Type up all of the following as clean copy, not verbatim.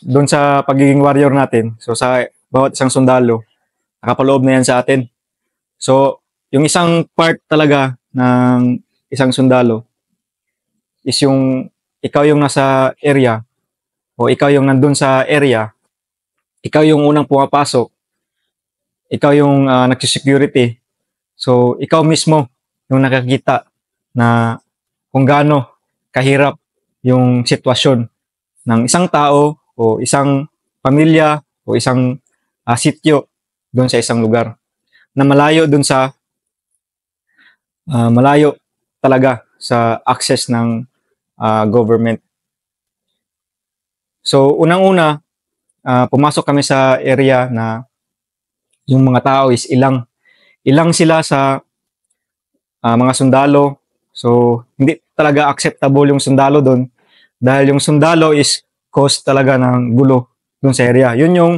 Doon sa pagiging warrior natin, so sa bawat isang sundalo, nakapaloob na yan sa atin. So, yung isang part talaga ng isang sundalo is yung ikaw yung nasa area o ikaw yung nandun sa area, ikaw yung unang pumapasok, ikaw yung nagsisecurity. So, ikaw mismo yung nakakita na kung gaano kahirap yung sitwasyon ng isang tao o isang pamilya o isang sityo doon sa isang lugar na malayo doon sa malayo talaga sa access ng government. So unang-una, pumasok kami sa area na yung mga tao is ilang sila sa mga sundalo. So hindi talaga acceptable yung sundalo doon dahil yung sundalo is cause talaga ng gulo doon sa area. Yun yung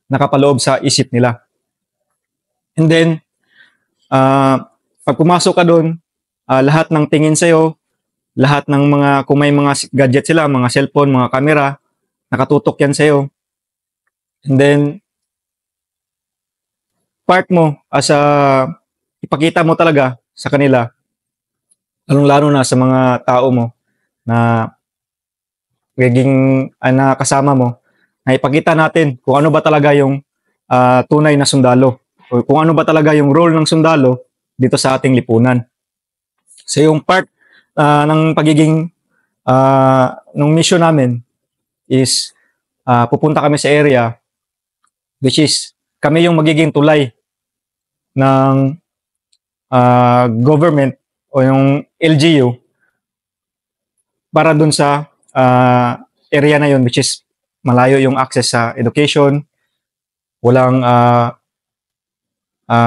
nakapaloob sa isip nila. And then pag pumasok ka doon, lahat ng tingin sa'yo, lahat ng mga, kung may mga gadget sila, mga cellphone, mga camera, nakatutok yan sa'yo. And then, part mo as ipakita mo talaga sa kanila, lalong-lalo na sa mga tao mo na na kasama mo, na ipakita natin kung ano ba talaga yung tunay na sundalo o kung ano ba talaga yung role ng sundalo dito sa ating lipunan. So yung part ng pagiging ng mission namin is pupunta kami sa area which is kami yung magiging tulay ng government o yung LGU para dun sa area na yun which is malayo yung access sa education, walang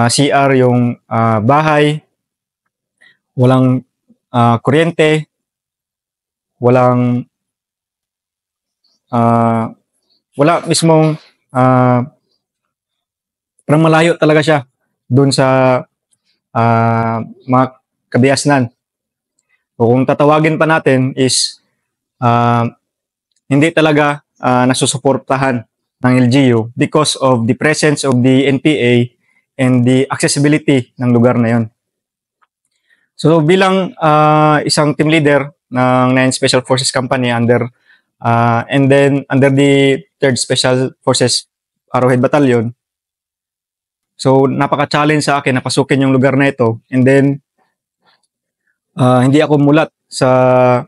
CR yung bahay, walang kuryente, wala mismong parang malayo talaga siya dun sa mga kabiasnan. O kung tatawagin pa natin is hindi talaga nasusuportahan ng LGU because of the presence of the NPA and the accessibility ng lugar na yon. So bilang isang team leader ng 9 Special Forces Company and then under the 3rd Special Forces Arrowhead Battalion, so napaka-challenge sa akin na pasukin yung lugar na ito. And then hindi ako mulat sa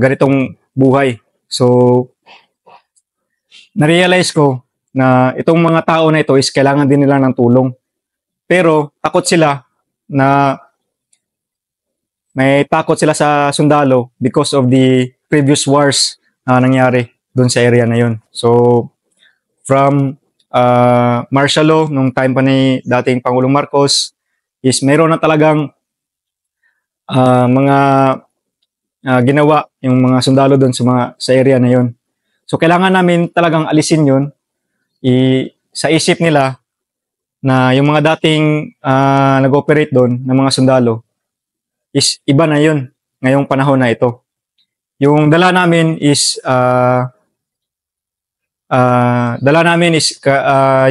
ganitong buhay. So na-realize ko na itong mga tao na ito is kailangan din nila ng tulong. Pero takot sila na may takot sila sa sundalo because of the previous wars na nangyari doon sa area na yun. So from martial law nung time pa ni dating Pangulong Marcos is mayroon na talagang mga ginawa yung mga sundalo doon sa area na yun. So kailangan namin talagang alisin yun sa isip nila na yung mga dating nag-operate doon ng mga sundalo is iba na yun ngayong panahon na ito. Yung dala namin is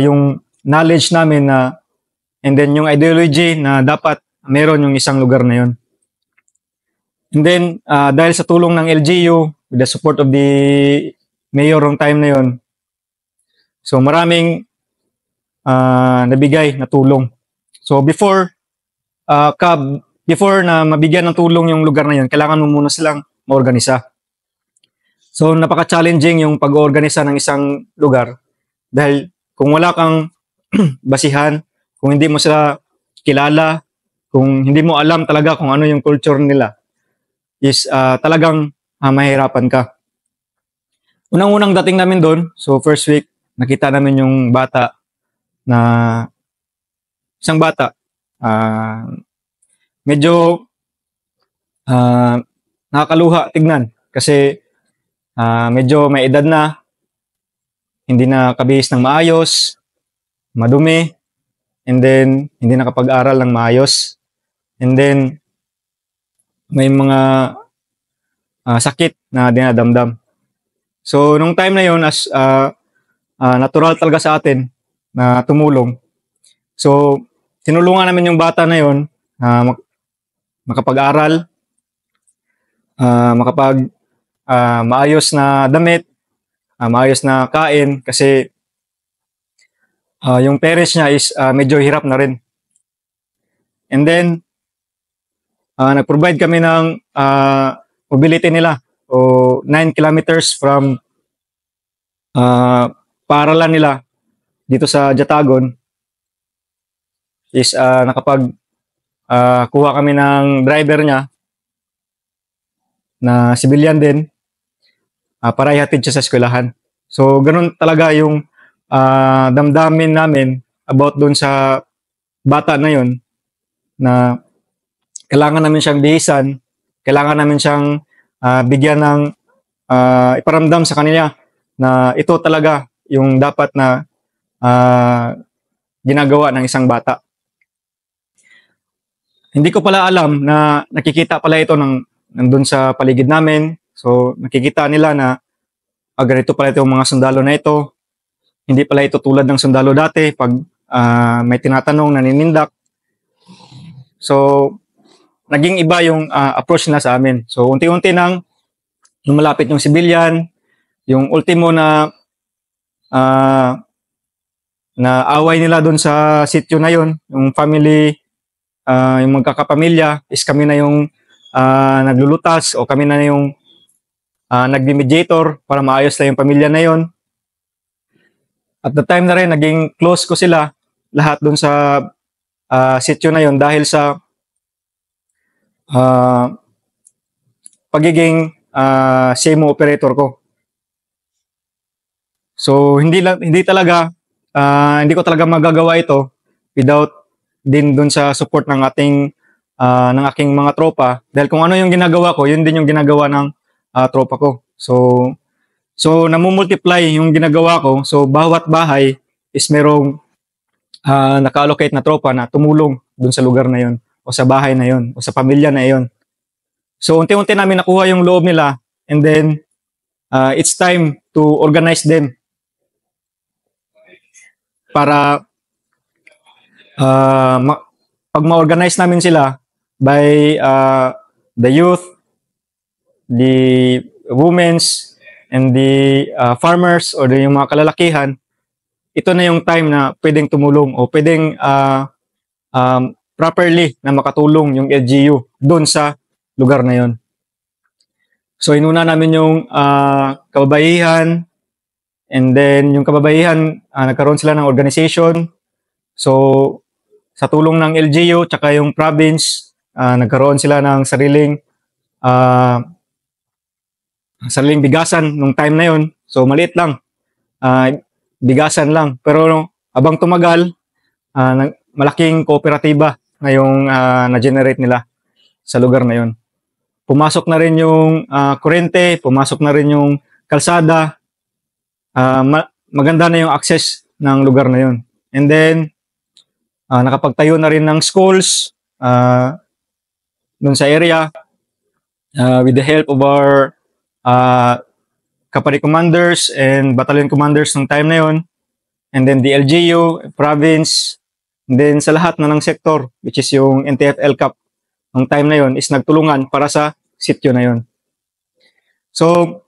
yung knowledge namin na and then yung ideology na dapat meron yung isang lugar na yun. And then dahil sa tulong ng LGU with the support of the mayor ng time na yun, so maraming nabigay na tulong. So before na mabigyan ng tulong yung lugar na yun, kailangan mo muna silang maorganisa. So napaka-challenging yung pag-oorganisa ng isang lugar dahil kung wala kang basihan, kung hindi mo sila kilala, kung hindi mo alam talaga kung ano yung culture nila, is talagang mahirapan ka. Unang-unang dating namin doon, so first week, nakita namin yung isang bata, medyo nakakaluha tignan kasi medyo may edad na, hindi na kabihis ng maayos, madumi, and then hindi nakapag-aral ng maayos, and then may mga sakit na dinadamdam. So, nung time na yun, as natural talaga sa atin na tumulong. So, tinulungan namin yung bata na yun na makapag-aral, makapag maayos na damit, maayos na kain kasi yung parents niya is medyo hirap na rin. And then, nag-provide kami ng mobility nila o 9 kilometers from paaralan nila dito sa Jatagon is kuha kami ng driver niya na civilian din para ihatid siya sa eskwelahan. So, ganun talaga yung damdamin namin about dun sa bata na yun na kailangan namin siyang bihisan, kailangan namin siyang bigyan ng iparamdam sa kanila na ito talaga yung dapat na ginagawa ng isang bata. Hindi ko pala alam na nakikita pala ito nandun sa paligid namin. So, nakikita nila na ganito pala itong mga sundalo na ito. Hindi pala ito tulad ng sundalo dati pag may tinatanong, naninindak. So, naging iba yung approach nila sa amin. So, unti-unti nang lumalapit yung civilian, yung ultimo na away nila doon sa sitio na yon, yung family, yung magkakapamilya, is kami na yung naglulutas o kami na yung nagdi-mediator para maayos na yung pamilya na yon. At the time na rin, naging close ko sila lahat doon sa sitio na yon dahil sa pagiging SEMO operator ko. So hindi ko talaga magagawa ito without din dun sa support ng aking mga tropa, dahil kung ano yung ginagawa ko, yun din yung ginagawa ng tropa ko. So namumultiply yung ginagawa ko. So bawat bahay is merong naka-allocate na tropa na tumulong dun sa lugar na yun o sa bahay na yun o sa pamilya na yun. So unti-unti namin nakuha yung loob nila, and then it's time to organize them para pag ma-organize namin sila by the youth, the women's, and the farmers or yung mga kalalakihan, ito na yung time na pwedeng tumulong o pwedeng properly na makatulong yung LGU doon sa lugar na yon. So inuna namin yung kababaihan, and then yung kababaihan, nagkaroon sila ng organization. So sa tulong ng LGU tsaka yung province, nagkaroon sila ng sariling bigasan nung time na yon. So maliit lang, bigasan lang. Pero abang tumagal, malaking kooperatiba na yung na-generate nila sa lugar na yon. Pumasok na rin yung kuryente, pumasok na rin yung kalsada, maganda na yung access ng lugar na yon. And then, nakapagtayo na rin ng schools dun sa area with the help of our company commanders and battalion commanders ng time na yon. And then the LGU, province, and then sa lahat na ng sector, which is yung NTF-LCAP ng time na yon, is nagtulungan para sa sityo na yon. So,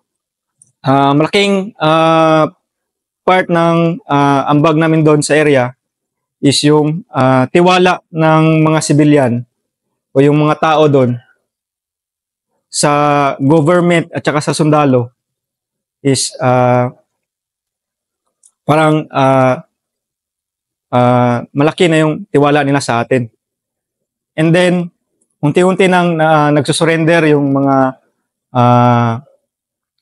malaking part ng ambag namin doon sa area is yung tiwala ng mga civilian o yung mga tao doon sa government at saka sa sundalo is parang malaki na yung tiwala nila sa atin. And then, unti-unti nang nagsusurrender yung mga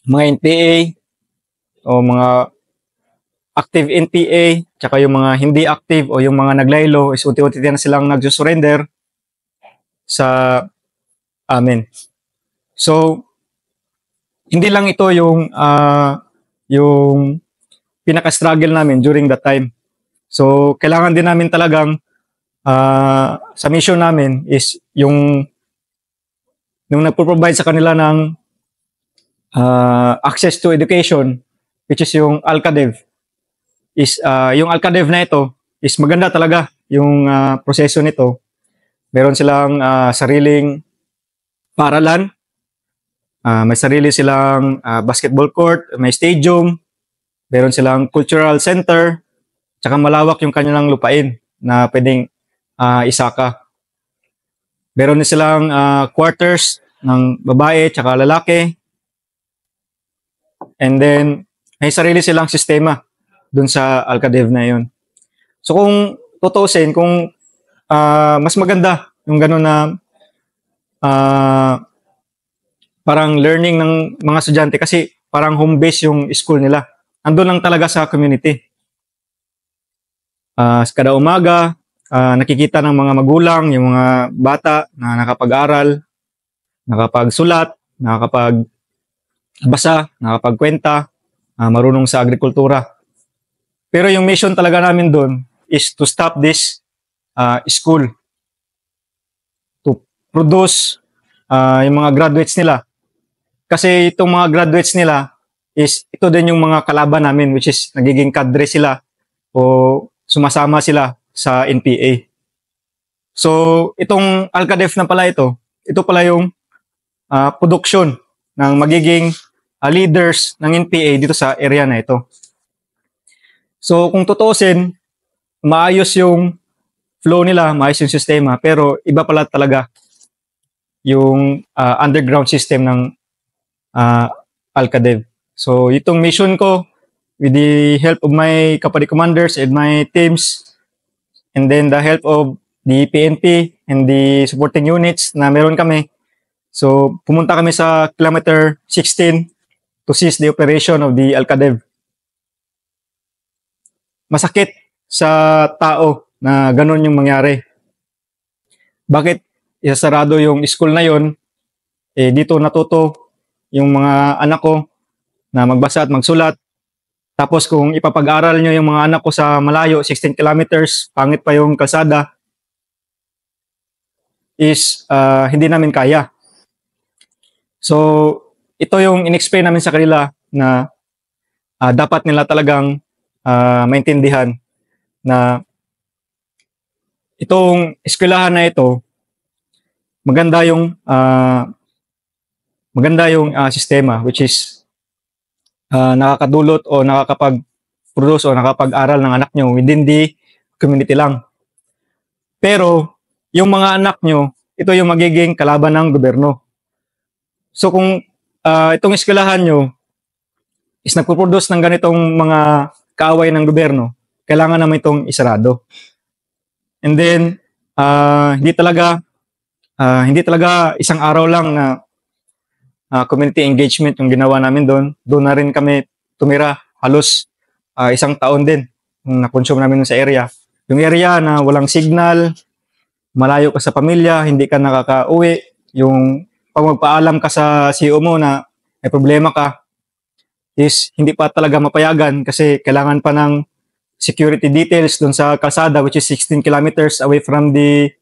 NPA o mga active NPA, tsaka yung mga hindi active o yung mga naglaylo, is unti-unti na silang nagsusurrender sa amin. So, hindi lang ito yung pinaka-struggle namin during that time. So, kailangan din namin talagang sa mission namin is yung nagpo-provide sa kanila ng access to education, which is yung ALCADEV. Yung ALCADEV na ito is maganda talaga yung proseso nito. Meron silang sariling paaralan, may sarili silang basketball court, may stadium, meron silang cultural center, tsaka malawak yung kanilang lupain na pwedeng isaka. Meron din silang quarters ng babae tsaka lalaki. And then, may sarili silang sistema dun sa ALCADEV na yun. So kung tutusin, kung mas maganda yung gano'n na parang learning ng mga estudyante kasi parang home base yung school nila. Andun lang talaga sa community. Kada umaga, nakikita ng mga magulang, yung mga bata na nakapag-aral, nakapagsulat, nakakapagbasa, nakapagkwenta, marunong sa agrikultura. Pero yung mission talaga namin doon is to stop this school to produce yung mga graduates nila. Kasi itong mga graduates nila is ito din yung mga kalaban namin, which is nagiging kadre sila o sumasama sila sa NPA. So itong ALCADEV na pala ito pala yung production ng magiging leaders ng NPA dito sa area na ito. So kung tutuusin, maayos yung flow nila, maayos yung sistema, pero iba pala talaga yung underground system ng ALCADEV. So itong mission ko, with the help of my kapatid commanders and my teams, and then the help of the PNP and the supporting units na meron kami. So pumunta kami sa kilometer 16 to seize the operation of the ALCADEV. Masakit sa tao na ganun yung mangyari. Bakit isasarado yung school na yon? Dito natuto yung mga anak ko na magbasa at magsulat. Tapos kung ipapag-aral nyo yung mga anak ko sa malayo, 16 kilometers, pangit pa yung kalsada, is hindi namin kaya. So, ito yung in-explain namin sa kanila na dapat nila talagang maintindihan na itong eskwelahan na ito, maganda yung sistema, which is nakakadulot o nakakapag-produce o nakapag-aral ng anak nyo within the community lang. Pero yung mga anak nyo, ito yung magiging kalaban ng gobyerno. So kung itong eskwelahan nyo is nagpo-produce ng ganitong mga kaaway ng gobyerno, kailangan naman itong isarado. And then hindi talaga isang araw lang na community engagement yung ginawa namin doon. Doon na rin kami tumira halos isang taon din yung na-consume namin sa area. Yung area na walang signal, malayo ka sa pamilya, hindi ka nakaka-uwi, yung pag magpaalam ka sa CEO mo na may problema ka, is hindi pa talaga mapayagan kasi kailangan pa ng security details doon sa kalsada, which is 16 kilometers away from the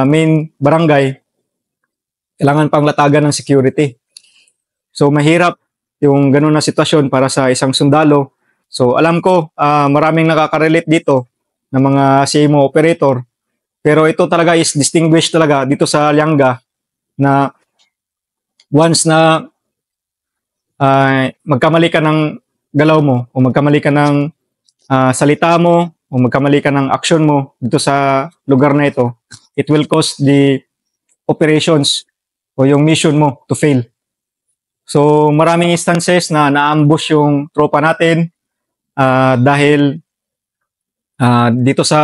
main barangay. Kailangan pang latagan ng security. So mahirap yung ganun na sitwasyon para sa isang sundalo. So alam ko maraming nakaka-relate dito ng mga CMO operator. Pero ito talaga is distinguished talaga dito sa Lianga na once na magkamali ka ng galaw mo o magkamali ka ng salita mo o magkamali ka ng action mo dito sa lugar na ito, it will cause the operations o yung mission mo to fail. So maraming instances na na-ambush yung tropa natin dahil dito sa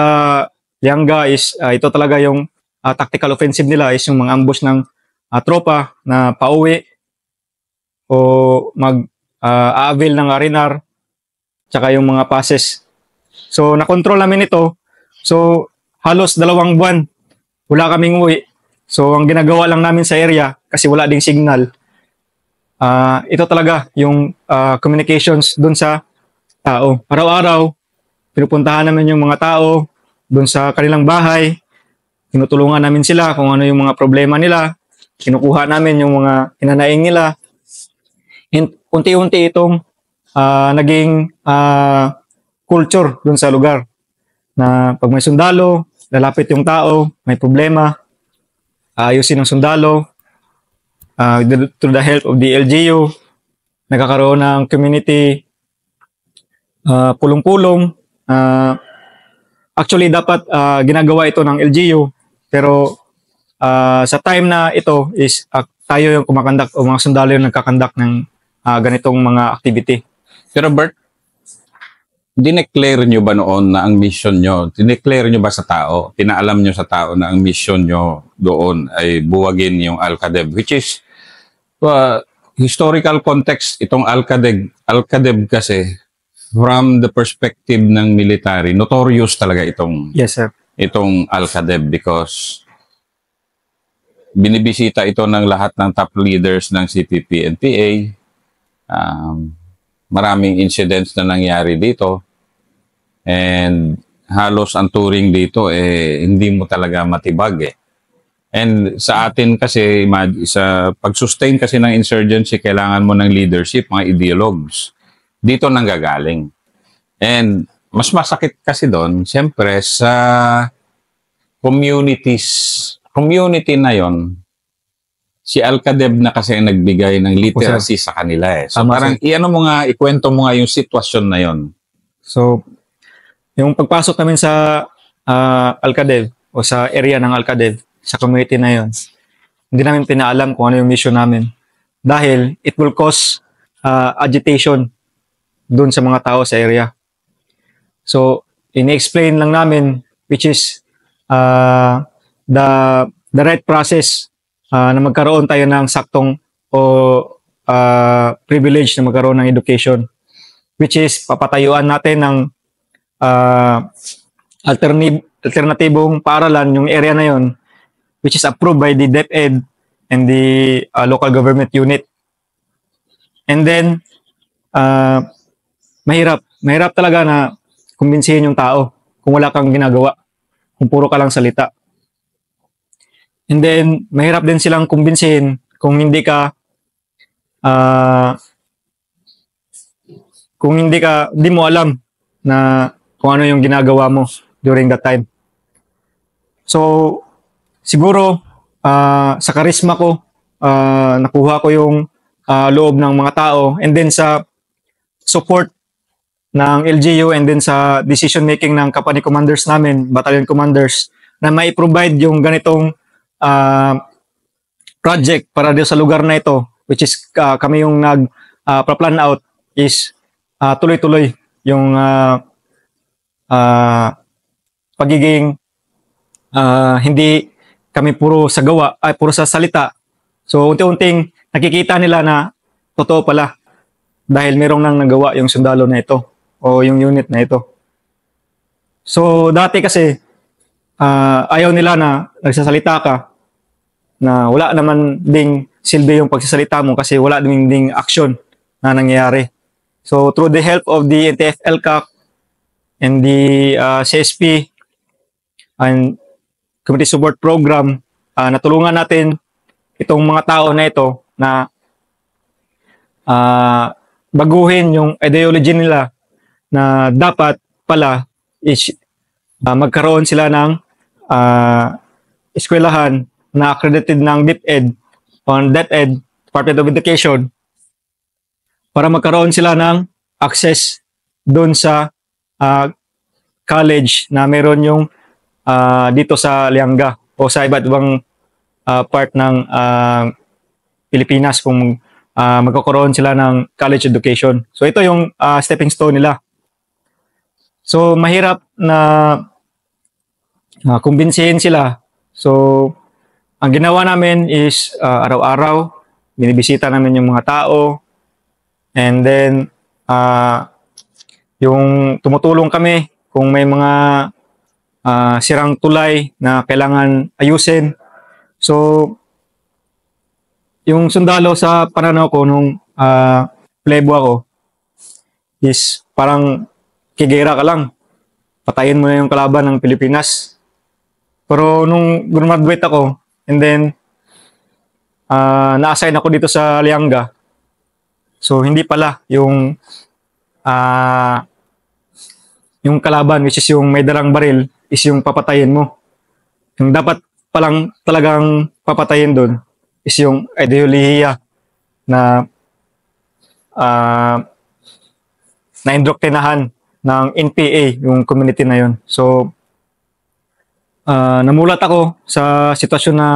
Lianga is ito talaga yung tactical offensive nila is yung mga ambush ng tropa na pauwi o mag-avail ng R&R tsaka yung mga passes. So nakontrol namin ito. So halos 2 buwan wala kaming uwi. So ang ginagawa lang namin sa area kasi wala ding signal. Ito talaga yung communications dun sa tao. Araw-araw pinupuntahan namin yung mga tao dun sa kanilang bahay. Tinutulungan namin sila kung ano yung mga problema nila. Kinukuha namin yung mga hinanaing nila. unti-unti itong naging culture dun sa lugar. Na pag may sundalo, lalapit yung tao, may problema, ayusin ng sundalo, through the help of the LGU, nagkakaroon ng community pulong-pulong. Actually, dapat ginagawa ito ng LGU, pero sa time na ito is tayo yung kumakandak o mga sundalo yung nagkakandak ng ganitong mga activity. Pero Bert, dineclare nyo ba noon na ang mission nyo? Dineclare nyo ba sa tao? Pinaalam nyo sa tao na ang mission nyo doon ay buwagin yung Al-Qaeda, which is historical context, itong Al-Qaeda kasi from the perspective ng military, notorious talaga itong Yes, sir. Itong Al-Qaeda because binibisita ito ng lahat ng top leaders ng CPP-NPA. Maraming incidents na nangyari dito and halos ang touring dito hindi mo talaga matibag And sa atin kasi, sa pag-sustain kasi ng insurgency, kailangan mo ng leadership, mga ideologues. Dito nanggagaling. And mas masakit kasi doon, siyempre, sa community na yon, si Al-Qaeda na kasi ang nagbigay ng literacy sa kanila So Tama, parang ikwento mo nga yung sitwasyon na yon. So, yung pagpasok namin sa Al-Qaeda o sa area ng Al-Qaeda, sa community na yon, hindi namin pinaalam kung ano yung mission namin. Dahil it will cause agitation dun sa mga tao sa area. So, ini-explain lang namin which is the right process na magkaroon tayo ng saktong o privilege na magkaroon ng education, which is papatayuan natin ng alternatibong paaralan yung area na yon, which is approved by the DepEd and the local government unit. And then mahirap talaga na kumbinsihin yung tao kung wala kang ginagawa, kung puro ka lang salita. And then, mahirap din silang kumbinsihin kung hindi mo alam na kung ano yung ginagawa mo during that time. So, siguro, sa karisma ko, nakuha ko yung loob ng mga tao, and then sa support ng LGU, and then sa decision making ng company commanders namin, battalion commanders, na may provide yung ganitong project para sa lugar na ito, which is kami yung nag-plan out, is tuloy-tuloy yung pagiging hindi kami puro sa gawa, puro sa salita. So unti-unting nakikita nila na totoo pala dahil merong nang nagawa yung sundalo na ito o yung unit na ito. So dati kasi ayaw nila na nagsasalita ka na wala naman ding silbi yung pagsasalita mo kasi wala ding action na nangyayari. So through the help of the NTF-ELCAC and the CSP and Community Support Program, natulungan natin itong mga tao na ito na baguhin yung ideology nila na dapat pala is magkaroon sila ng eskwelahan na accredited ng DepEd on DepEd, Department of Education, para magkaroon sila ng access doon sa college na meron yung dito sa Lianga o sa iba't ibang part ng Pilipinas kung magkakaroon sila ng college education. So ito yung stepping stone nila. So mahirap na kumbinsihin sila. So ang ginawa namin is araw-araw binibisita namin yung mga tao, and then yung tumutulong kami kung may mga sirang tulay na kailangan ayusin. So yung sundalo sa pananaw ko nung plebo ako is parang kigera ka lang, patayin mo na yung kalaban ng Pilipinas. Pero nung graduate ako, and then na-assign ako dito sa Lianga. So hindi pala yung kalaban, which is yung may dalang baril, is yung papatayin mo. Yung dapat palang talagang papatayin doon is yung ideolohiya na na-indoktrinahan ng NPA, yung community na yun. So, namulat ako sa sitwasyon na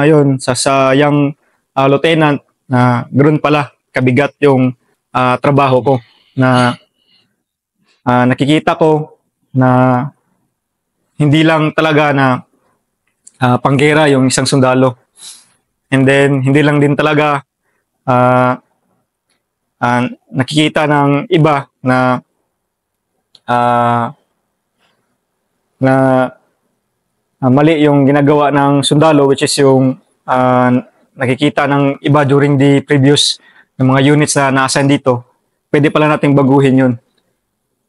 yun, sa young lieutenant, na ganoon pala kabigat yung trabaho ko, na nakikita ko na hindi lang talaga na panggera yung isang sundalo. And then, hindi lang din talaga nakikita ng iba na mali yung ginagawa ng sundalo, which is yung nakikita ng iba during the previous ng mga units na na-assign dito. Pwede pala nating baguhin yun.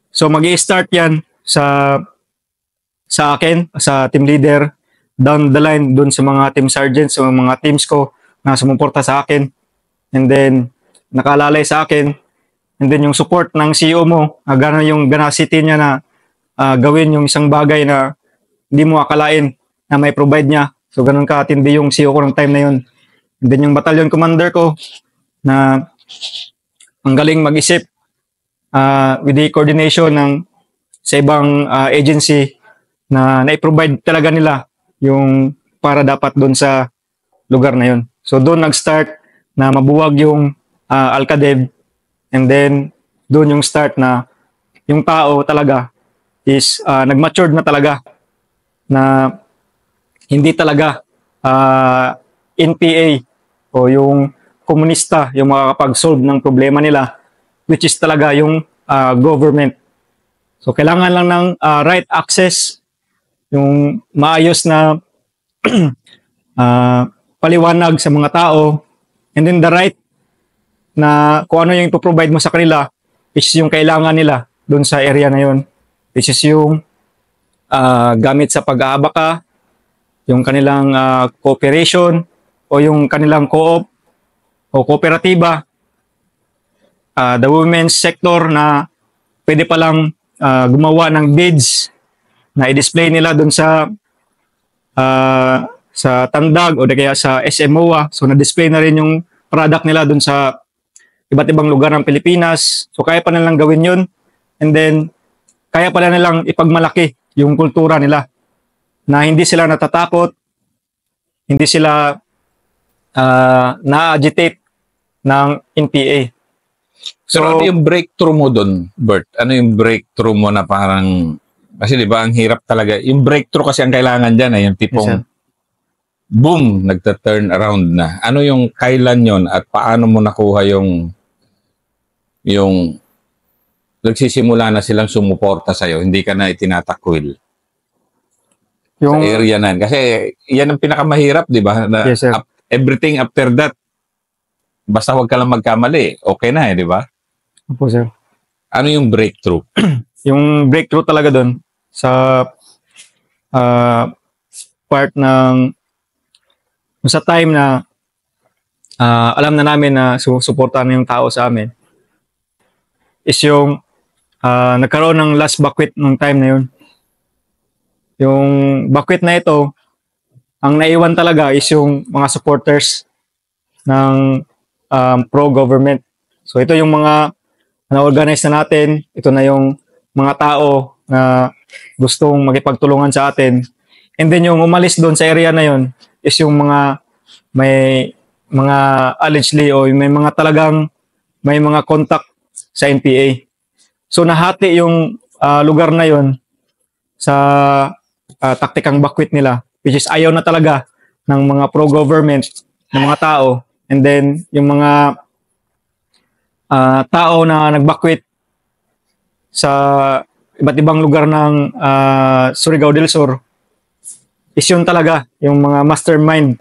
So mag-i-start yan sa akin, sa team leader, down the line dun sa mga team sergeants, sa mga teams ko na sumuporta sa akin. And then, nakalalay sa akin. And then yung support ng CEO mo, gano'n yung ganacity niya na gawin yung isang bagay na hindi mo akalain na may provide niya. So ganun katindi yung CEO ko ng time na yun. And then yung battalion commander ko na ang galing mag-isip with the coordination sa ibang agency na na-provide talaga nila yung para dapat doon sa lugar na yun. So doon nag-start na mabuwag yung Alcadev, and then doon yung start na yung tao talaga is nag-matured na talaga, na hindi talaga NPA o yung komunista yung makakapag-solve ng problema nila, which is talaga yung government. So kailangan lang ng right access, yung maayos na paliwanag sa mga tao, and then the right na kung ano yung ipoprovide mo sa kanila, which is yung kailangan nila doon sa area na yun, which is yung gamit sa pag-aabaka, yung kanilang cooperation, o yung kanilang co-op o kooperatiba, the women's sector na pwede palang gumawa ng bids na i-display nila doon sa Tandag o kaya sa SMOA. So na-display na rin yung product nila doon sa iba't ibang lugar ng Pilipinas. So kaya pa nilang gawin yun. And then, kaya pala nilang ipagmalaki yung kultura nila, na hindi sila natatakot, hindi sila na-agitate ng NPA. So, ano yung breakthrough mo doon, Bert? Ano yung breakthrough mo na parang, kasi di ba, ang hirap talaga. Yung breakthrough kasi ang kailangan dyan, yung tipong, Yes, boom, nagta-turn around na. Ano yung kailan yon at paano mo nakuha yung nagsisimula na silang sumuporta sa'yo, hindi ka na itinatakwil sa area na yan. Kasi yan ang pinakamahirap, di ba? Yes, sir. Everything after that, basta huwag ka lang magkamali, okay na di ba? Opo, sir. Ano yung breakthrough? Yung breakthrough talaga doon sa part ng sa time na alam na namin na suportahan yung tao sa amin, is yung nagkaroon ng last banquet nung time na yun. Yung banquet na ito, ang naiwan talaga is yung mga supporters ng pro-government. So ito yung mga na-organize na natin, ito na yung mga tao na gustong magipagtulungan sa atin. And then yung umalis doon sa area na yun is yung mga may mga allegedly o may mga talagang may mga contact sa NPA. So nahati yung lugar na yun sa taktikang bakwit nila, which is ayaw na talaga ng mga pro-government ng mga tao. And then yung mga tao na nagbakwit sa iba't ibang lugar ng Surigao del Sur is yun talaga yung mga mastermind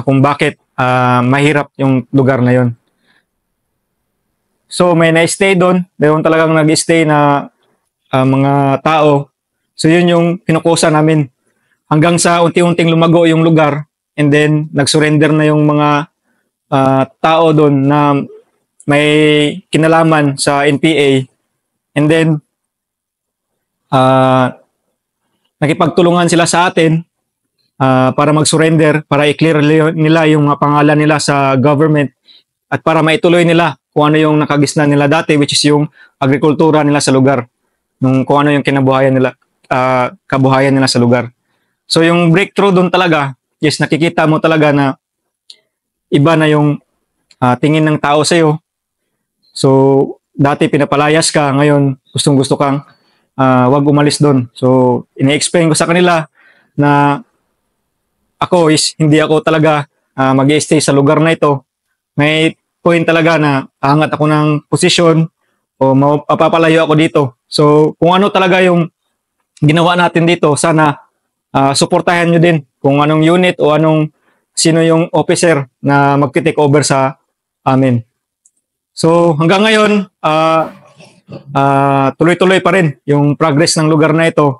kung bakit mahirap yung lugar na yun. So may na-stay doon, mayroon talagang nag-stay na mga tao. So yun yung pinukusa namin hanggang sa unti-unting lumago yung lugar, and then nag-surrender na yung mga tao doon na may kinalaman sa NPA. And then, nakipagtulungan sila sa atin para mag-surrender, para i-clear nila yung mga pangalan nila sa government at para maituloy nila kung ano yung nakagisnan nila dati, which is yung agrikultura nila sa lugar, kung ano yung kabuhayan nila sa lugar. So yung breakthrough doon talaga, yes, nakikita mo talaga na iba na yung tingin ng tao sa'yo. So dati pinapalayas ka, ngayon gustong-gusto kang wag umalis doon. So ini-explain ko sa kanila na ako hindi ako talaga mag-i-stay sa lugar na ito. May point talaga na aangat ako ng posisyon o mapapalayo ako dito. So kung ano talaga yung ginawa natin dito, sana suportahan nyo din kung anong unit o sino yung officer na mag-take over sa amin. So hanggang ngayon, tuloy-tuloy pa rin yung progress ng lugar na ito.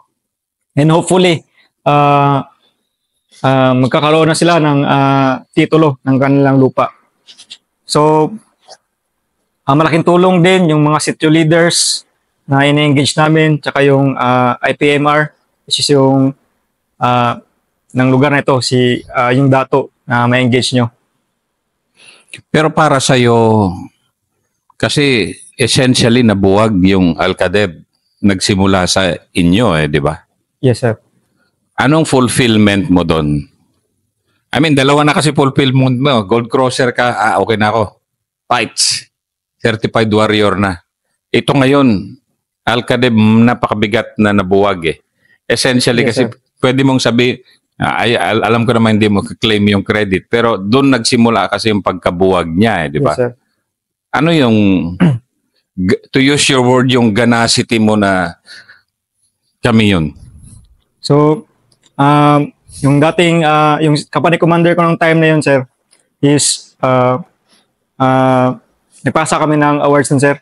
And hopefully, magkakaroon na sila ng titulo ng kanilang lupa. So, malaking tulong din yung mga sitio leaders na ini-engage namin, tsaka yung IPMR, which is yung ng lugar na ito, yung dato na ma-engage nyo. Pero para sa'yo, kasi essentially nabuwag yung Alcadeb, nagsimula sa inyo di ba? Yes, sir. Anong fulfillment mo doon? I mean, dalawa na kasi fulfillment mo. Gold Crosser ka, okay na ako. Fights. Certified warrior na. Ito ngayon, Alcadeb, napakabigat na nabuwag Essentially, yes, kasi sir, pwede mong sabi, alam ko naman hindi mo claim yung credit, pero doon nagsimula kasi yung pagkabuwag niya, di ba? Yes, sir. Ano yung, to use your word, yung ganacity mo na kami yun? So, yung dating, yung company commander ko ng time na yun, sir, is, nagpasa kami ng awards nun, sir,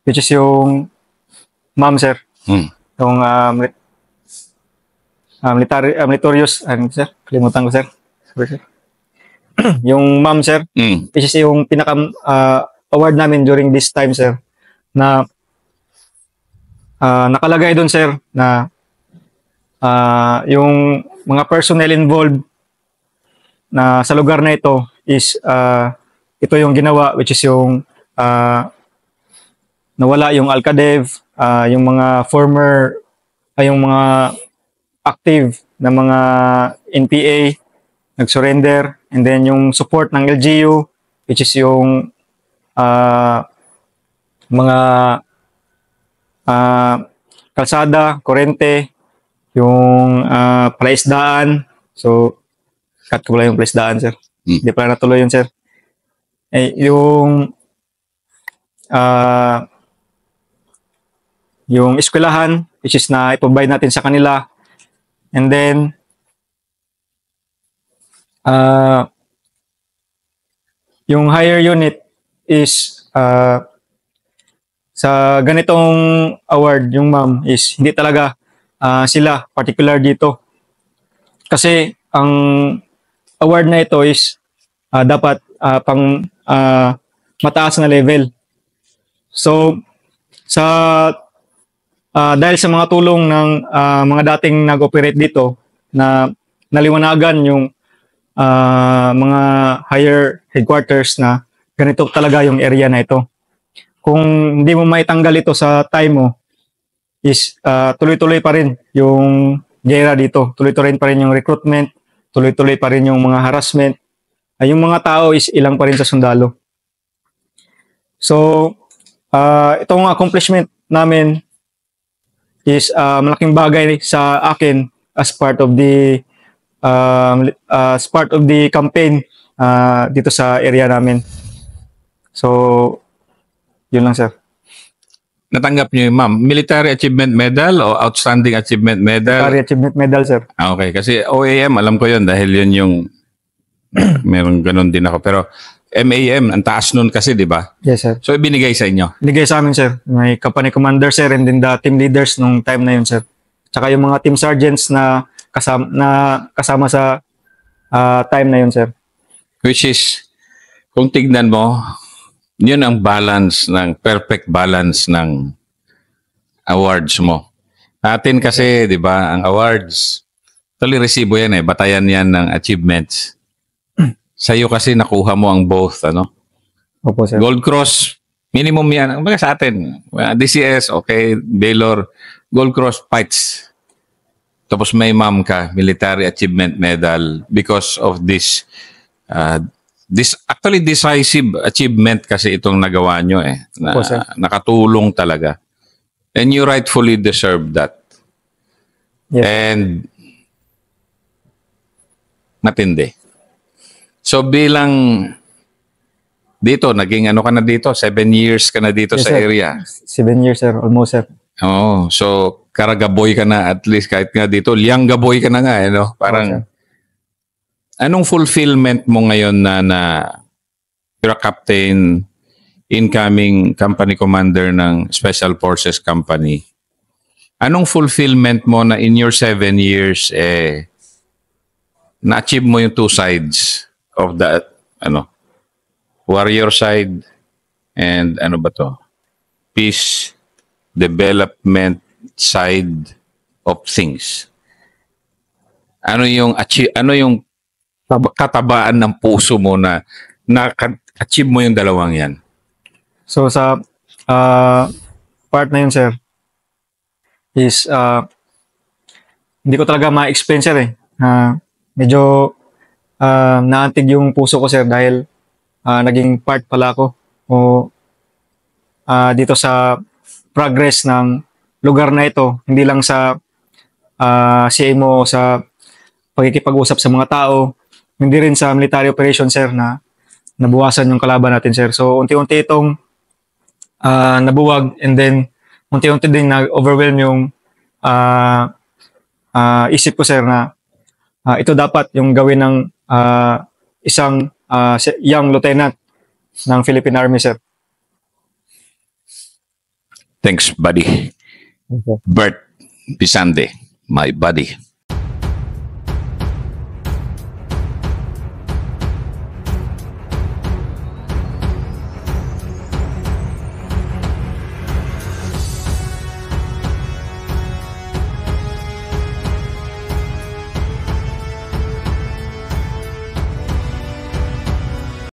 which is yung ma'am, sir. Yung meritorious, sir, kalimutan ko, sir. Sorry, sir. Yung ma'am, sir, which is yung pinaka award namin during this time, sir, na nakalagay doon, sir, na yung mga personnel involved na sa lugar na ito is ito yung ginawa, which is yung nawala yung Alcadev, yung mga yung mga active na mga NPA nag-surrender, and then yung support ng LGU, which is yung mga kalsada, kurente, yung palaisdaan. So, cut ko pala yung palaisdaan, sir. Hindi pala natuloy yun, sir. Yung eskwelahan, which is na i-provide natin sa kanila. And then, yung higher unit is sa ganitong award, yung ma'am is hindi talaga sila particular dito. Kasi ang award na ito is dapat pang mataas na level. So dahil sa mga tulong ng mga dating nag-operate dito na naliwanagan yung mga higher headquarters na ganito talaga yung area na ito. Kung hindi mo maitanggal ito sa time mo, is tuloy-tuloy pa rin yung gera dito. Tuloy-tuloy pa rin yung recruitment, tuloy-tuloy pa rin yung mga harassment. Yung mga tao is ilang pa rin sa sundalo. So, itong accomplishment namin is malaking bagay sa akin as part of the campaign dito sa area namin. So, yun lang, sir. Natanggap niyo yung ma'am, Military Achievement Medal o Outstanding Achievement Medal? Military Achievement Medal, sir. Okay, kasi OAM, alam ko yun dahil yun yung meron ganun din ako. Pero MAM, ang taas nun kasi, di ba? Yes, sir. So, ibinigay sa inyo? Binigay sa amin, sir. May company commander, sir, and then the team leaders nung time na yun, sir. Tsaka yung mga team sergeants na kasama sa time na yun, sir. Which is, kung tignan mo, Yun ang balance perfect balance ng awards mo. Atin kasi, di ba, ang awards, tuloy resibo yan batayan yan ng achievements. Sa'yo kasi nakuha mo ang both, ano? Opo, sir. Gold Cross, minimum yan. Mga sa atin, DCS, okay, Baylor, Gold Cross fights. Tapos may ma'am ka, Military Achievement Medal because of this actually decisive achievement kasi itong nagawa nyo na Opo, sir. nakatulong talaga. And you rightfully deserve that. Yes. And matindi. So bilang dito, naging ano ka na dito? 7 years ka na dito Yes, sa sir. area. 7 years, sir. Almost, sir. Oo. So, karagaboy ka na at least kahit nga dito, lianggaboy ka na nga, no? Parang, Opo, anong fulfillment mo ngayon na you're a captain, incoming company commander ng Special Forces Company? Anong fulfillment mo na in your 7 years, na-achieve mo yung two sides of that, warrior side and ano ba to? Peace, development side of things. Ano yung katabaan ng puso mo na achieve mo yung dalawang yan? So sa part na yun, sir, is hindi ko talaga ma-explain, sir, medyo naantig yung puso ko, sir, dahil naging part pala ako dito sa progress ng lugar na ito, hindi lang sa CMO, sa pagkikipag-usap sa mga tao, hindi rin sa military operation, sir, na nabuwasan yung kalaban natin, sir. So unti-unti itong nabuwag, and then unti-unti din nag-overwhelm yung isip ko, sir, na ito dapat yung gawin ng isang young lieutenant ng Philippine Army, sir. Thanks, buddy. Okay. Bert Pisande, my buddy.